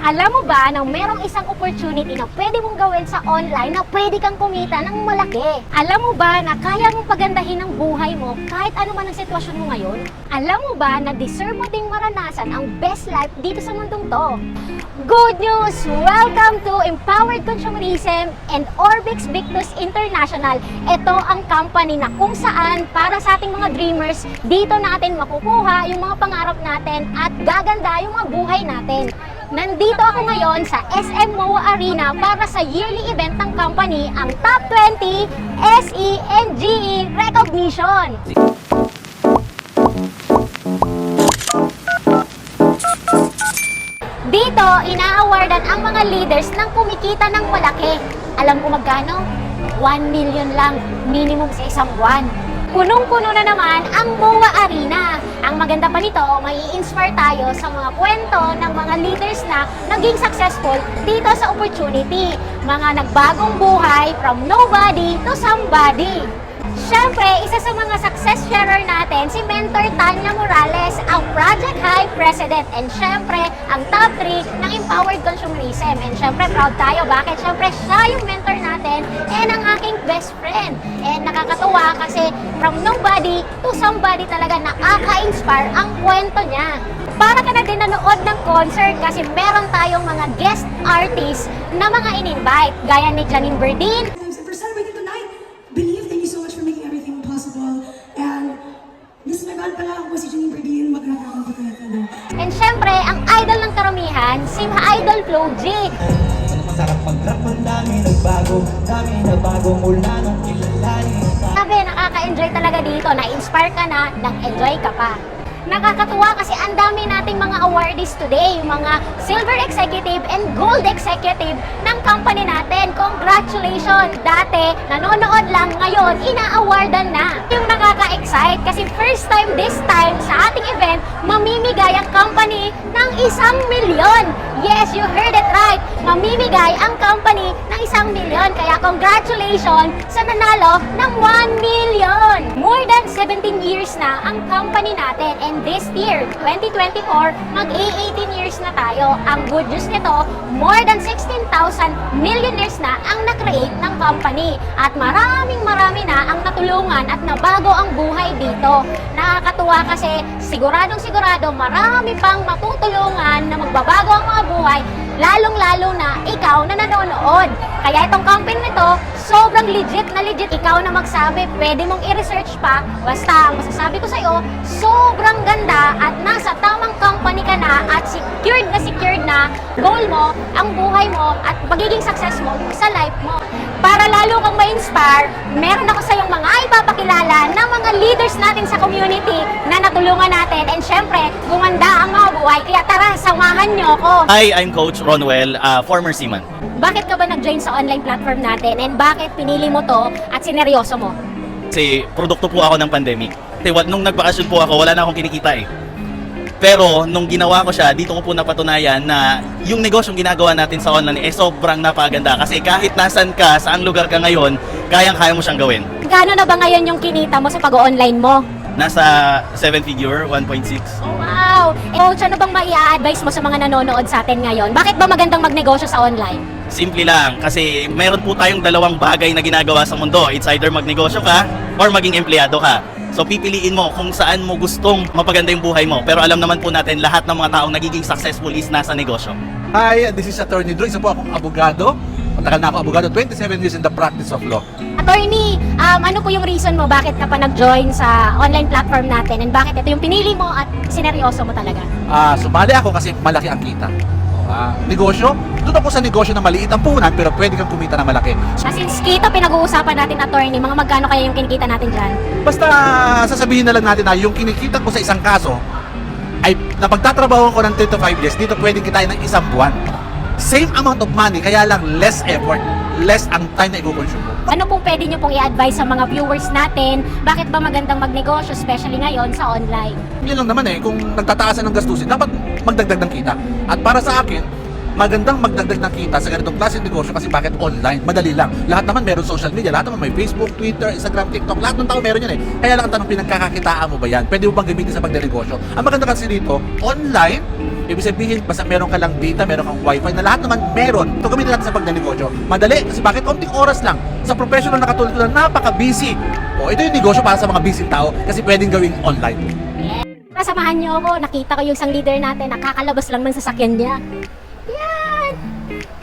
Alam mo ba na merong isang opportunity na pwede mong gawin sa online na pwede kang kumita ng malaki? Alam mo ba na kaya mong pagandahin ang buhay mo kahit ano man ang sitwasyon mo ngayon? Alam mo ba na deserve mo ding maranasan ang best life dito sa mundong to? Good news! Welcome to Empowered Consumerism and Orbix Victus International. Ito ang company na kung saan para sa ating mga dreamers, dito natin makukuha yung mga pangarap natin at gaganda yung mga buhay natin. Nandito ako ngayon sa SM MOA Arena para sa yearly event ng company, ang Top 20 SE and GE Recognition. Dito, ina-awardan ang mga leaders ng kumikita ng malaki. Alam ko magkano? 1 million lang, minimum sa isang buwan. Punong-puno na naman ang MOA Arena. Ang maganda pa nito, may i-inspire tayo sa mga kwento ng mga leaders na naging successful dito sa opportunity. Mga nagbagong buhay from nobody to somebody. Siyempre, isa sa mga success sharer natin, si Mentor Tanya Morales, ang Project High President. And siyempre, ang top 3 ng Empowered Consumerism. And siyempre, proud tayo. Bakit? Siyempre, siya yung mentor natin and ang aking best friend. And nakakatuwa kasi from nobody to somebody talaga nakaka-inspire ang kwento niya. Para ka na din nanood ng concert kasi meron tayong mga guest artists na mga in-invite. Gaya ni Janine Berdin, For celebrating tonight, believe, thank you so much for making everything possible. And this is my band pala, ako po si Janine Berdin, magkakakang po tayo. and syempre, ang idol ng karamihan, si Idol Flo G. Masarap mag-rap, ang dami nagbago mula nung kilalanin. Sabi, nakaka-enjoy talaga dito, na-inspire ka na, nag-enjoy ka pa. Nakakatuwa kasi ang dami nating mga awardees today, yung mga silver executive and gold executive ng company natin. Congratulations! Dati, nanonood lang, ngayon, ina-awardan na. Yung nakaka-excite kasi first time this time sa ating event, mamimigay ang company ng 1 milyon. Yes, you heard it right. Mamimigay ang company ng 1 milyon. Kaya congratulations sa nanalo ng 1 million. More than 17 years na ang company natin and this year, 2024, mag-18 years na tayo. Ang good news nito, more than 16,000 millionaires na ang na-create ng company. At marami na ang natulungan at nabago ang buhay dito. Nakakatuwa kasi siguradong marami pang matutulungan na magbabago ang mga buhay, lalong-lalo na ikaw na nanonood. Kaya itong company nito, sobrang legit na legit. Ikaw na magsabi, pwede mong i-research pa. Basta, ang masasabi ko sa'yo, sobrang ganda at nasa tamang company ka na at secured na goal mo, ang buhay mo at magiging success mo sa life mo. Para lalo kang ma-inspire, meron ako sa iyong mga ipapakilala ng mga leaders natin sa community na natulungan natin and syempre, gumanda ang mga buhay. Kaya tara, samahan niyo ako. Hi, I'm Coach Ronwell, former seaman. Bakit ka ba nag-join sa online platform natin and bakit pinili mo to at sineryoso mo? Kasi produkto po ako ng pandemic. Kasi nung nagbakasyon po ako, wala na akong kinikita eh. Pero nung ginawa ko siya, dito ko po napatunayan na yung negosyong ginagawa natin sa online sobrang napaganda. Kasi kahit nasan ka, saang lugar ka ngayon, kayang-kaya mo siyang gawin. Gaano na ba ngayon yung kinita mo sa pag-online mo? Nasa 7-figure, 1.6. Wow! Coach, ano bang maia-advise mo sa mga nanonood sa atin ngayon? Bakit ba magandang magnegosyo sa online? Simple lang, kasi meron po tayong dalawang bagay na ginagawa sa mundo. It's either magnegosyo ka or maging empleyado ka. So pipiliin mo kung saan mo gustong mapaganda yung buhay mo. Pero alam naman po natin, lahat ng mga taong nagiging successful is nasa negosyo. Hi, this is Attorney Drew. Isa po akong abogado. Matagal na ako abogado, 27 years in the practice of law. Attorney, ano po yung reason mo bakit ka pa nag-join sa online platform natin and bakit ito yung pinili mo at sineryoso mo talaga? Sumali ako kasi malaki ang kita. Negosyo, doon ako sa negosyo na maliit ang puhunan pero pwede kang kumita na malaki. Since kita pinag-uusapan natin, attorney, mga magkano kaya yung kinikita natin dyan? Basta sasabihin na lang natin na yung kinikita ko sa isang kaso ay napagtatrabaho ko ng 3 to 5 years, dito pwedeng kitain ng isang buwan. Same amount of money, kaya lang less effort, less ang time na i-consume mo. Ano pong pwede nyo pong i-advise sa mga viewers natin? Bakit ba magandang magnegosyo, especially ngayon sa online? Yun lang naman kung nagtataasan ng gastusin, dapat magdagdag ng kita. At para sa akin, magandang magdagdag ng kita sa ganitong klase ng negosyo kasi bakit online? Madali lang. Lahat naman meron social media, lahat naman may Facebook, Twitter, Instagram, TikTok, lahat ng tao meron yan eh. Kaya lang ang tanong, pinagkakakitaan mo ba yan? Pwede mo bang gamitin sa pagdinegosyo? Ang maganda kasi dito, online, ibig sabihin, basta meron ka lang data, meron kang wifi, na lahat naman meron. Ito gamitin natin sa pagdinegosyo. Madali, kasi bakit? Konting oras lang. Sa professional na katulad ko na napaka-busy. O, ito yung negosyo para sa mga busy tao kasi pwedeng gawing online. Kasamahan niyo ako, nakita ko yung isang leader natin, nakakalabas lang ng sasakyan niya. Yan!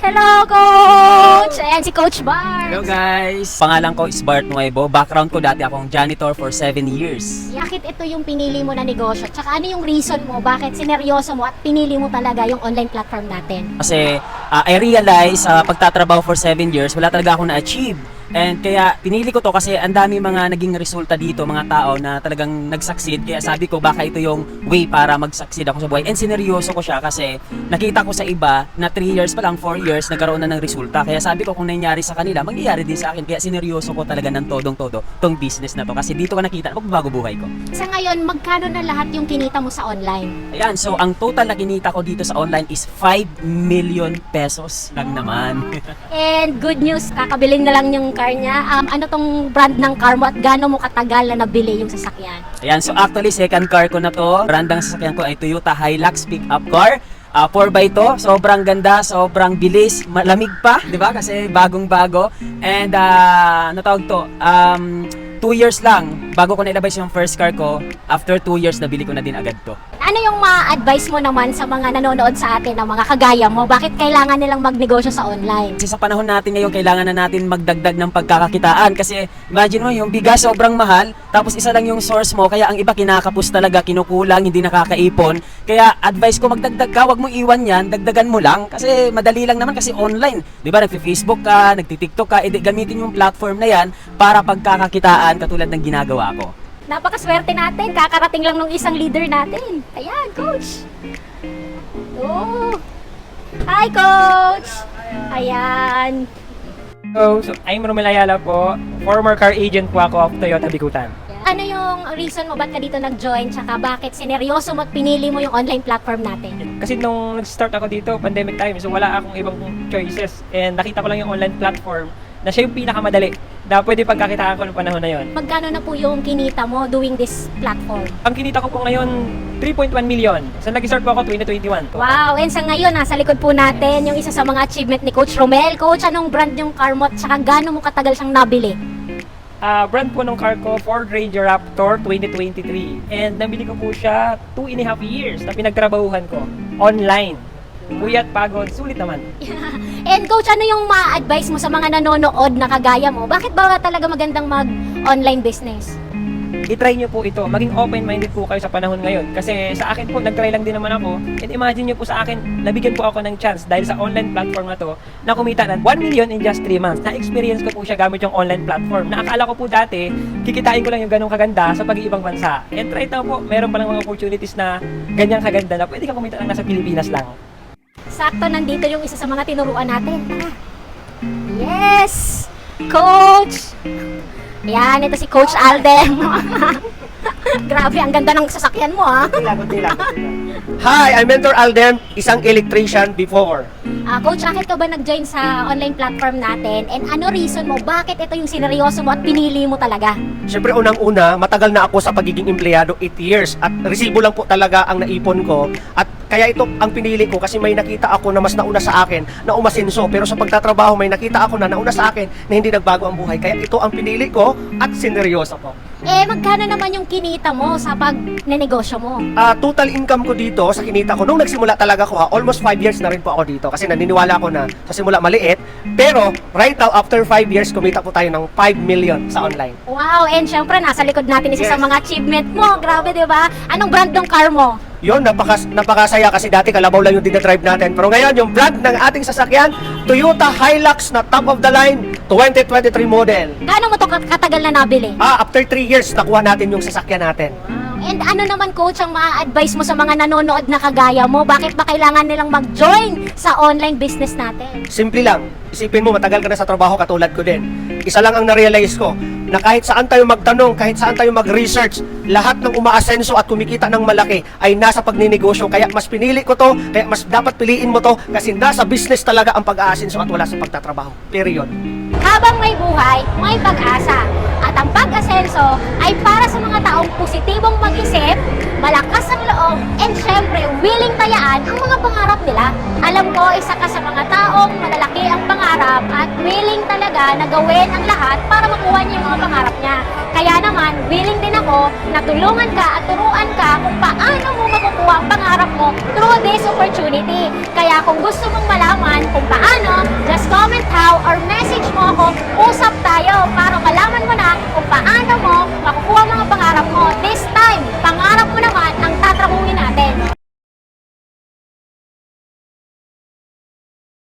Hello, Coach! Ayan si Coach Bar. Hello guys! Pangalan ko is Bart Nuevo. Background ko dati akong janitor for 7 years. Bakit ito yung pinili mo na negosyo? Tsaka ano yung reason mo? Bakit sineryoso mo at pinili mo talaga yung online platform natin? Kasi I realize pagtatrabaho for 7 years, wala talaga akong na-achieve. And kaya pinili ko to kasi ang dami mga naging resulta dito, mga tao na talagang nag-succeed. Kaya sabi ko baka ito yung way para mag-succeed ako sa buhay. And sineryoso ko siya kasi nakita ko sa iba na 3 years pa lang, 4 years, nagkaroon na ng resulta. Kaya sabi ko kung nangyari sa kanila, mangyayari din sa akin. Kaya sineryoso ko talaga ng todong-todo tong business na to. Kasi dito ko nakita, magbabago buhay ko. Sa ngayon, magkano na lahat yung kinita mo sa online? Ayan, so ang total na kinita ko dito sa online is 5 million pesos lang naman. And good news, kakabilin na lang yung car niya. Ano tong brand ng car mo at gaano mo katagal na nabili yung sasakyan? Ayan, so actually second car ko na to. Brand ng sasakyan ko ay Toyota Hilux pickup car. 4x to, sobrang ganda, sobrang bilis, malamig pa, di ba? Kasi bagong-bago. And ano tawag to? 2 years lang bago ko nailabas yung first car ko. After 2 years, nabili ko na din agad to. Ano yung ma-advise mo naman sa mga nanonood sa atin, ng mga kagaya mo? Bakit kailangan nilang magnegosyo sa online? Kasi sa panahon natin ngayon, kailangan na natin magdagdag ng pagkakakitaan. Kasi imagine mo, yung bigas sobrang mahal, tapos isa lang yung source mo, kaya ang iba kinakapos talaga, kinukulang, hindi nakakaipon. Kaya advice ko, magdagdag ka, wag mong iwan yan, dagdagan mo lang. Kasi madali lang naman kasi online. Di ba, nagfi-Facebook ka, nagti-TikTok ka, gamitin yung platform na yan para pagkakakitaan katulad ng ginagawa ko. Napakaswerte natin, kakarating lang nung isang leader natin. Ayan, Coach. Oh. Hi, Coach. Ayan. So, I'm Romel Ayala po. Former car agent po ako of Toyota Bikutan. Ano yung reason mo ba't ka dito nag-join? Tsaka bakit sineryoso mo at pinili mo yung online platform natin? Kasi nung nag-start ako dito, pandemic time, so wala akong ibang choices. And nakita ko lang yung online platform na siya yung pinakamadali na pwede pagkakitaan ko ng panahon na yon. Magkano na po yung kinita mo doing this platform? Ang kinita ko po ngayon, 3.1 million. So nag-start po ako 2021. Wow, and sa ngayon, nasa likod po natin yung isa sa mga achievement ni Coach Romel. Coach, anong brand yung car mo at saka gaano mo katagal siyang nabili? Brand po ng car ko, Ford Ranger Raptor 2023. And nabili ko po siya 2.5 years na pinagtrabahuhan ko online. Puyat, pagod, sulit naman. And Coach, ano yung ma-advise mo sa mga nanonood na kagaya mo? Bakit ba talaga magandang mag-online business? I-try nyo po ito. Maging open-minded po kayo sa panahon ngayon. Kasi sa akin po, nag-try lang din naman ako. And imagine nyo po sa akin, nabigyan po ako ng chance dahil sa online platform na to, na kumita ng 1 million in just 3 months. Na-experience ko po siya gamit yung online platform. Naakala ko po dati, kikitain ko lang yung ganong kaganda sa pag-iibang bansa. And right now po, meron palang mga opportunities na ganyang kaganda na pwede kang kumita lang nasa Pilipinas lang. Sakto, nandito yung isa sa mga tinuruan natin. Tara. Yes! Coach! Yan, ito si Coach Alden. Grabe, ang ganda ng sasakyan mo, ha? Hi, I'm Mentor Aldem, isang electrician before. Coach, bakit ka ba nag-join sa online platform natin? And ano reason mo? Bakit ito yung sineryoso mo at pinili mo talaga? Siyempre unang-una, matagal na ako sa pagiging empleyado, 8 years. At resibo lang po talaga ang naipon ko. At kaya ito ang pinili ko kasi may nakita ako na mas nauna sa akin na umasenso. Pero sa pagtatrabaho may nakita ako na nauna sa akin na hindi nagbago ang buhay. Kaya ito ang pinili ko at sineryoso ko. Magkano naman yung kinita mo sa pag-nenegosyo mo? Total income ko dito sa kinita ko, nung nagsimula talaga ko almost 5 years na rin po ako dito kasi naniniwala ko na sa simula maliit. Pero right now, after 5 years, kumita po tayo ng 5 million sa online. Wow, and syempre nasa likod natin isa sa mga achievement mo. Grabe, di ba? Anong brand ng car mo? Yun, napakasaya kasi dati kalabaw lang yung dinadrive natin. Pero ngayon, yung brand ng ating sasakyan, Toyota Hilux na top of the line, 2023 model. Gaano mo to katagal na nabili? After 3 years, nakuha natin yung sasakyan natin. And ano naman, Coach, ang ma-advise mo sa mga nanonood na kagaya mo? Bakit ba kailangan nilang mag-join sa online business natin? Simple lang. Isipin mo, matagal ka na sa trabaho katulad ko din. Isa lang ang na-realize ko, na kahit saan tayo magtanong, kahit saan tayo mag-research, lahat ng umaasenso at kumikita ng malaki ay nasa pagninegosyo. Kaya mas pinili ko to, kaya mas dapat piliin mo to kasi nasa business talaga ang pag-aasenso at wala sa pagtatrabaho. Period. Habang may buhay, may pag-asa. At ang pag-asenso ay para sa mga taong positibong mag-isip, malakas ang loob, and syempre, willing tayaan ang mga pangarap nila. Alam ko, isa ka sa mga taong malalaki ang pangarap at willing talaga na gawin ang lahat para makuha niya yung mga pangarap niya. Kaya naman, willing din ako na tulungan ka at turuan ka kung paano mo makukuha ang pangarap mo through this opportunity. Kaya kung gusto mong malaman kung paano, just comment how or message mo ako, usap tayo para